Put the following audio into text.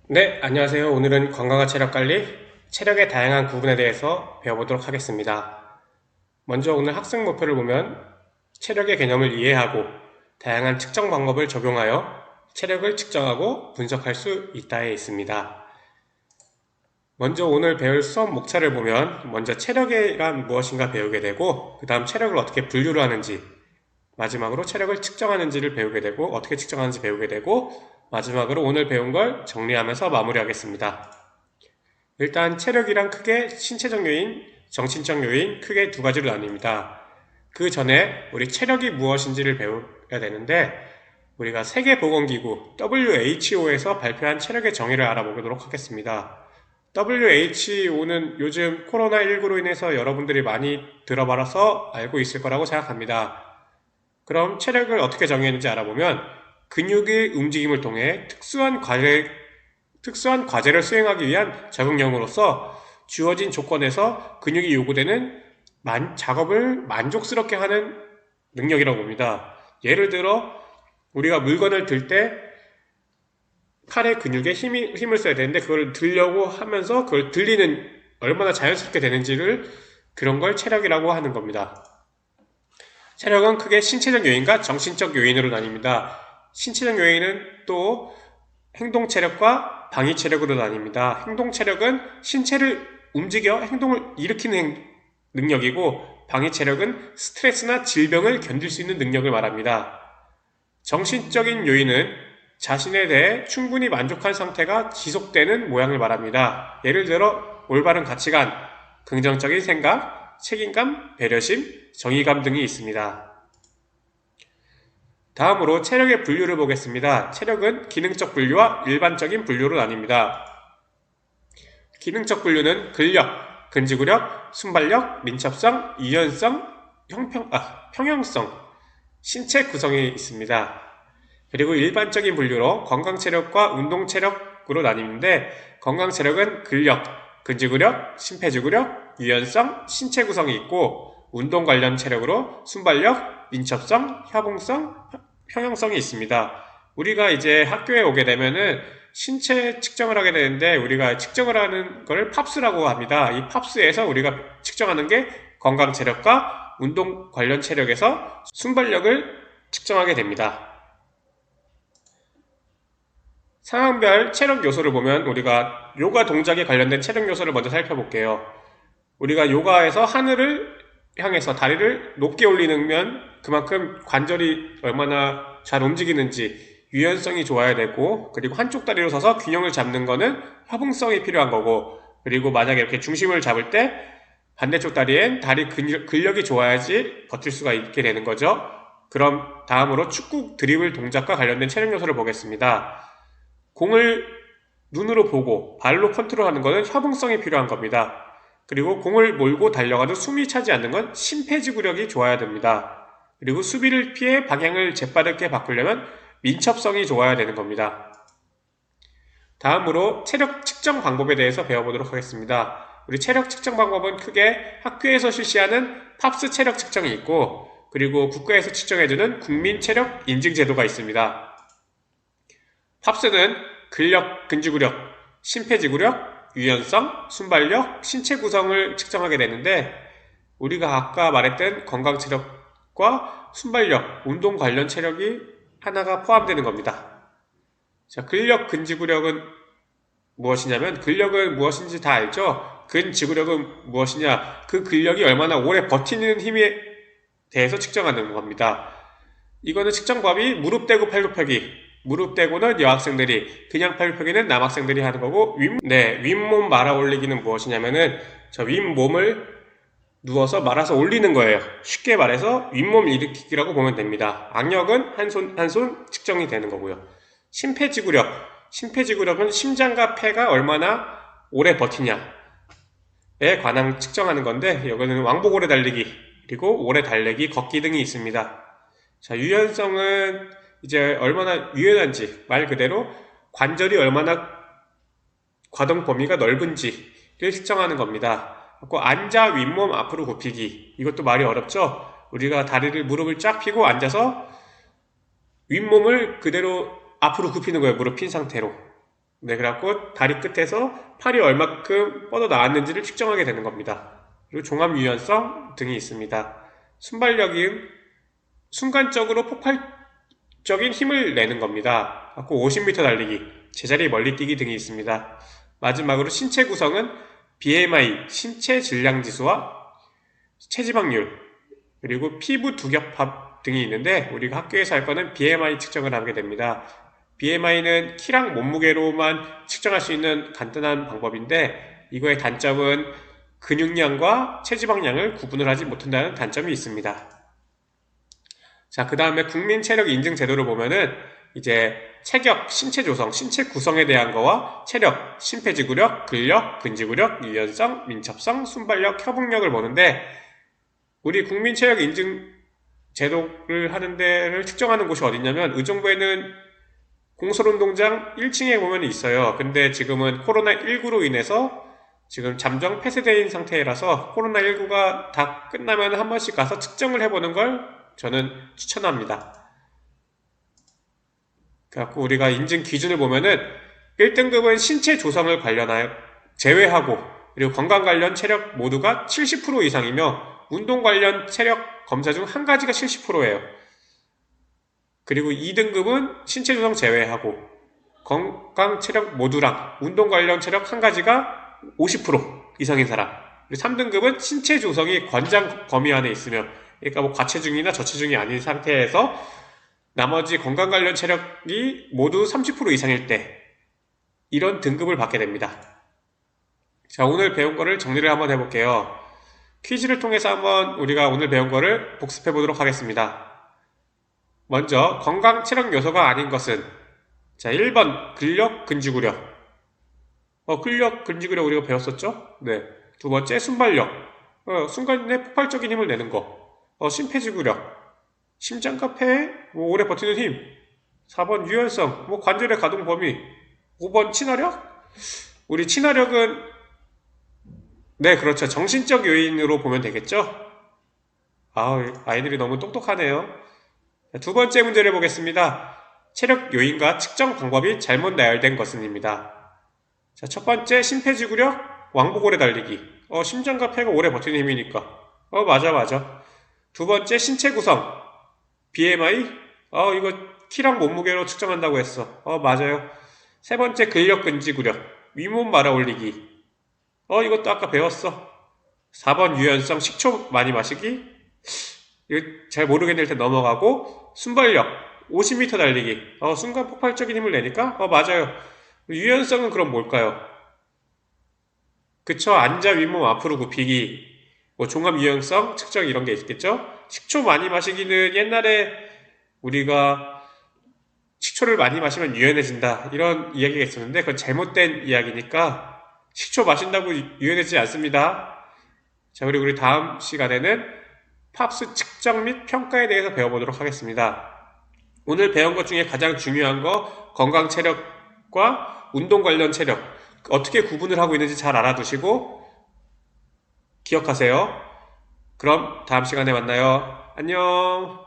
네, 안녕하세요. 오늘은 건강한 체력 관리, 체력의 다양한 구분에 대해서 배워보도록 하겠습니다. 먼저 오늘 학습 목표를 보면 체력의 개념을 이해하고 다양한 측정 방법을 적용하여 체력을 측정하고 분석할 수 있다에 있습니다. 먼저 오늘 배울 수업 목차를 보면 먼저 체력이란 무엇인가 배우게 되고 그 다음 체력을 어떻게 분류를 하는지, 마지막으로 체력을 측정하는지를 배우게 되고 어떻게 측정하는지 배우게 되고, 마지막으로 오늘 배운 걸 정리하면서 마무리하겠습니다. 일단 체력이란 크게 신체적 요인, 정신적 요인 크게 두 가지로 나뉩니다. 그 전에 우리 체력이 무엇인지를 배워야 되는데, 우리가 세계보건기구 WHO에서 발표한 체력의 정의를 알아보도록 하겠습니다. WHO는 요즘 코로나19로 인해서 여러분들이 많이 들어봐서 알고 있을 거라고 생각합니다. 그럼 체력을 어떻게 정의했는지 알아보면 근육의 움직임을 통해 특수한 과제를 수행하기 위한 적응력으로서 주어진 조건에서 근육이 요구되는 작업을 만족스럽게 하는 능력이라고 봅니다. 예를 들어 우리가 물건을 들 때 팔의 근육에 힘을 써야 되는데 그걸 들려고 하면서 그걸 들리는 얼마나 자연스럽게 되는지를 그런 걸 체력이라고 하는 겁니다. 체력은 크게 신체적 요인과 정신적 요인으로 나뉩니다. 신체적 요인은 또 행동 체력과 방위 체력으로 나뉩니다. 행동 체력은 신체를 움직여 행동을 일으키는 능력이고, 방위 체력은 스트레스나 질병을 견딜 수 있는 능력을 말합니다. 정신적인 요인은 자신에 대해 충분히 만족한 상태가 지속되는 모양을 말합니다. 예를 들어 올바른 가치관, 긍정적인 생각, 책임감, 배려심, 정의감 등이 있습니다. 다음으로 체력의 분류를 보겠습니다. 체력은 기능적 분류와 일반적인 분류로 나뉩니다. 기능적 분류는 근력, 근지구력, 순발력, 민첩성, 유연성, 평형성, 신체 구성이 있습니다. 그리고 일반적인 분류로 건강체력과 운동체력으로 나뉘는데, 건강체력은 근력, 근지구력, 심폐지구력, 유연성, 신체 구성이 있고, 운동 관련 체력으로 순발력, 민첩성, 협응성, 평형성이 있습니다. 우리가 이제 학교에 오게 되면은 신체 측정을 하게 되는데, 우리가 측정을 하는 걸 팝스라고 합니다. 이 팝스에서 우리가 측정하는 게 건강 체력과 운동 관련 체력에서 순발력을 측정하게 됩니다. 상황별 체력 요소를 보면 우리가 요가 동작에 관련된 체력 요소를 먼저 살펴볼게요. 우리가 요가에서 하늘을 향해서 다리를 높게 올리면 그만큼 관절이 얼마나 잘 움직이는지 유연성이 좋아야 되고, 그리고 한쪽 다리로 서서 균형을 잡는 거는 협응성이 필요한 거고, 그리고 만약에 이렇게 중심을 잡을 때 반대쪽 다리엔 다리 근력이 좋아야지 버틸 수가 있게 되는 거죠. 그럼 다음으로 축구 드리블 동작과 관련된 체력 요소를 보겠습니다. 공을 눈으로 보고 발로 컨트롤하는 것은 협응성이 필요한 겁니다. 그리고 공을 몰고 달려가도 숨이 차지 않는 건 심폐지구력이 좋아야 됩니다. 그리고 수비를 피해 방향을 재빠르게 바꾸려면 민첩성이 좋아야 되는 겁니다. 다음으로 체력 측정 방법에 대해서 배워보도록 하겠습니다. 우리 체력 측정 방법은 크게 학교에서 실시하는 팝스 체력 측정이 있고, 그리고 국가에서 측정해주는 국민 체력 인증 제도가 있습니다. 팝스는 근력, 근지구력, 심폐지구력, 유연성, 순발력, 신체 구성을 측정하게 되는데, 우리가 아까 말했던 건강체력과 순발력, 운동 관련 체력이 하나가 포함되는 겁니다. 자, 근력, 근지구력은 무엇이냐면, 근력은 무엇인지 다 알죠? 근지구력은 무엇이냐? 그 근력이 얼마나 오래 버티는 힘에 대해서 측정하는 겁니다. 이거는 측정법이 무릎 대고 팔굽 펴기, 무릎 대고는 여학생들이, 그냥 팔굽 펴기는 남학생들이 하는 거고, 윗몸 말아 올리기는 무엇이냐면은 저 윗몸을 누워서 말아서 올리는 거예요. 쉽게 말해서 윗몸 일으키기라고 보면 됩니다. 악력은 한 손 측정이 되는 거고요. 심폐지구력은 심장과 폐가 얼마나 오래 버티냐에 관한 측정하는 건데, 이거는 왕복 오래 달리기, 그리고 오래 달리기, 걷기 등이 있습니다. 자, 유연성은 이제 얼마나 유연한지, 말 그대로 관절이 얼마나 과동 범위가 넓은지를 측정하는 겁니다. 그리고 앉아 윗몸 앞으로 굽히기, 이것도 말이 어렵죠? 우리가 무릎을 쫙 펴고 앉아서 윗몸을 그대로 앞으로 굽히는 거예요. 무릎 핀 상태로. 네, 그래갖고 다리 끝에서 팔이 얼마큼 뻗어 나왔는지를 측정하게 되는 겁니다. 그리고 종합 유연성 등이 있습니다. 순발력은 순간적으로 폭발적인 힘을 내는 겁니다. 그래갖고 50m 달리기, 제자리 멀리 뛰기 등이 있습니다. 마지막으로 신체 구성은 BMI, 신체 질량 지수와 체지방률, 그리고 피부 두겹합 등이 있는데 우리가 학교에서 할 거는 BMI 측정을 하게 됩니다. BMI는 키랑 몸무게로만 측정할 수 있는 간단한 방법인데 이거의 단점은 근육량과 체지방량을 구분을 하지 못한다는 단점이 있습니다. 자, 그 다음에 국민 체력 인증 제도를 보면은 이제 체격, 신체 조성, 신체 구성에 대한 거와 체력, 심폐지구력, 근력, 근지구력, 유연성, 민첩성, 순발력, 협응력을 보는데 우리 국민 체력 인증 제도를 하는 데를 측정하는 곳이 어디냐면 의정부에는 공설운동장 1층에 보면 있어요. 근데 지금은 코로나19로 인해서 지금 잠정 폐쇄된 상태라서 코로나19가 다 끝나면 한 번씩 가서 측정을 해보는 걸 저는 추천합니다. 그래갖고 우리가 인증 기준을 보면은 1등급은 신체 조성을 관련하여 제외하고 그리고 건강 관련 체력 모두가 70% 이상이며 운동 관련 체력 검사 중 한 가지가 70%예요. 그리고 2등급은 신체 조성 제외하고 건강 체력 모두랑 운동 관련 체력 한 가지가 50% 이상인 사람. 그리고 3등급은 신체 조성이 권장 범위 안에 있으며 그러니까 뭐 과체중이나 저체중이 아닌 상태에서 나머지 건강 관련 체력이 모두 30% 이상일 때 이런 등급을 받게 됩니다. 자, 오늘 배운 거를 정리를 한번 해볼게요. 퀴즈를 통해서 한번 우리가 오늘 배운 거를 복습해 보도록 하겠습니다. 먼저 건강 체력 요소가 아닌 것은 자 1번 근력 근지구력 근력 근지구력 우리가 배웠었죠? 네. 두 번째 순발력 순간에 폭발적인 힘을 내는 거 심폐지구력 심장과 폐에 오래 버티는 힘 4번 유연성 관절의 가동 범위 5번 친화력 우리 친화력은 네 그렇죠 정신적 요인으로 보면 되겠죠? 아이들이 너무 똑똑하네요. 두 번째 문제를 보겠습니다. 체력 요인과 측정 방법이 잘못 나열된 것은입니다. 자, 첫 번째 심폐지구력 왕복 오래 달리기 심장과 폐가 오래 버티는 힘이니까 맞아 두 번째 신체 구성 BMI 이거 키랑 몸무게로 측정한다고 했어 맞아요. 세 번째 근력 근지구력 윗몸 말아 올리기 이것도 아까 배웠어. 4번 유연성 식초 많이 마시기 이거 잘 모르겠는데 일단 넘어가고 순발력 50m 달리기 순간 폭발적인 힘을 내니까 맞아요. 유연성은 그럼 뭘까요? 그쵸 앉아 윗몸 앞으로 굽히기 종합 유연성 측정 이런 게 있겠죠? 식초 많이 마시기는 옛날에 우리가 식초를 많이 마시면 유연해진다 이런 이야기가 있었는데 그건 잘못된 이야기니까 식초 마신다고 유연해지지 않습니다. 자 그리고 우리 다음 시간에는 팝스 측정 및 평가에 대해서 배워보도록 하겠습니다. 오늘 배운 것 중에 가장 중요한 거 건강 체력과 운동 관련 체력 어떻게 구분을 하고 있는지 잘 알아두시고 기억하세요. 그럼 다음 시간에 만나요. 안녕.